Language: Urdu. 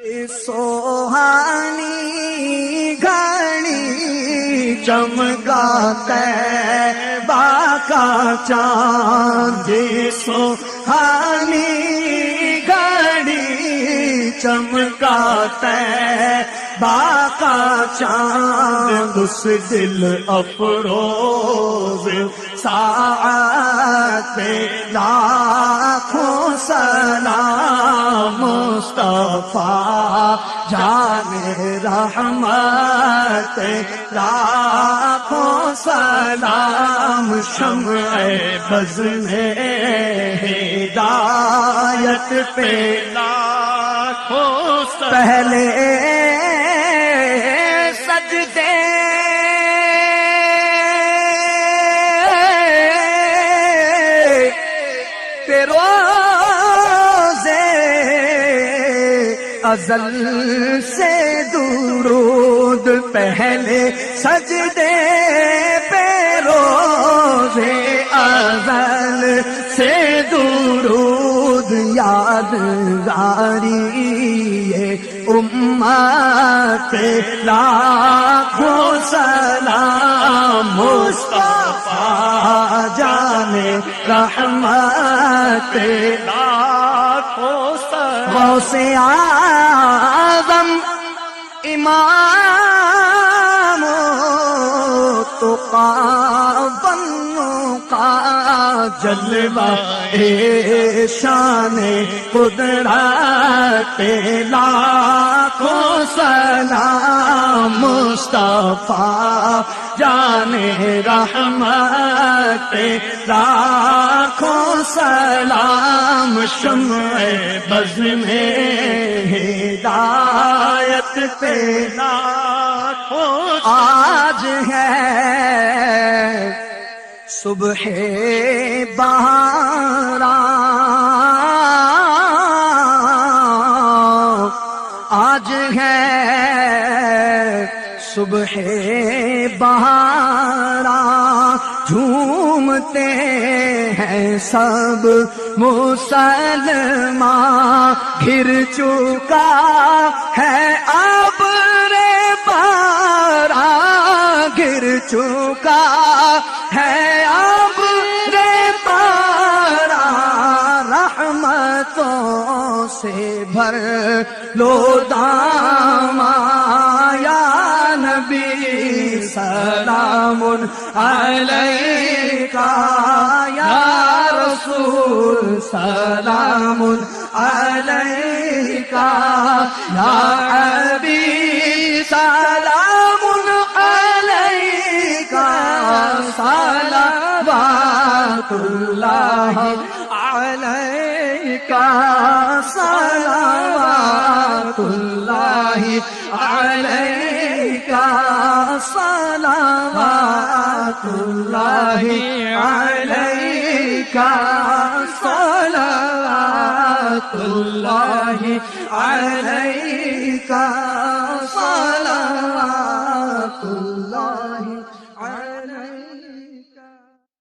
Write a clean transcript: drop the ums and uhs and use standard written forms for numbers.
سوہانی گھڑی چمکا طیبہ کا چاند، سوہانی گھڑی چمکا طیبہ کا چاند، اس دل افروز ساعت پہ لاکھوں سلام، مصطفیٰ جان رحمت لاکھوں سلام، شمع بز میں ہدایت پہ لاکھوں سلام، پہلے سجدے ازل سے درود، پہلے سجدے پہ روزے ازل سے درود، یادگاری امت لاکھوں سلام، مصطفیٰ جان رحمت لاکھوں سلام، غوث اعظم امام تقی کا جلوہ شان قدرت لاکھوں سلام، مصطفیٰ جان رحمت لاکھوں سلام، شمع بز میں ہدایت پہ لاکھوں آج ہے صبح بہاراں، آج ہے صبح بہاراں، جھومتے ہیں سب مسلمان، گھر چکا ہے ابر باران، گر چکا ہے ابر باران، رحمتوں سے بھر لو داماں، یا نبی سلام علیکہ، یا رسول سلام علیکہ، یا حبیب سلام علیکہ، صلوات اللہ علیکہ، صلوات اللہ علیکہ، صلوات اللہ علیکہ، صلوات اللہ علیکہ، صلوات اللہ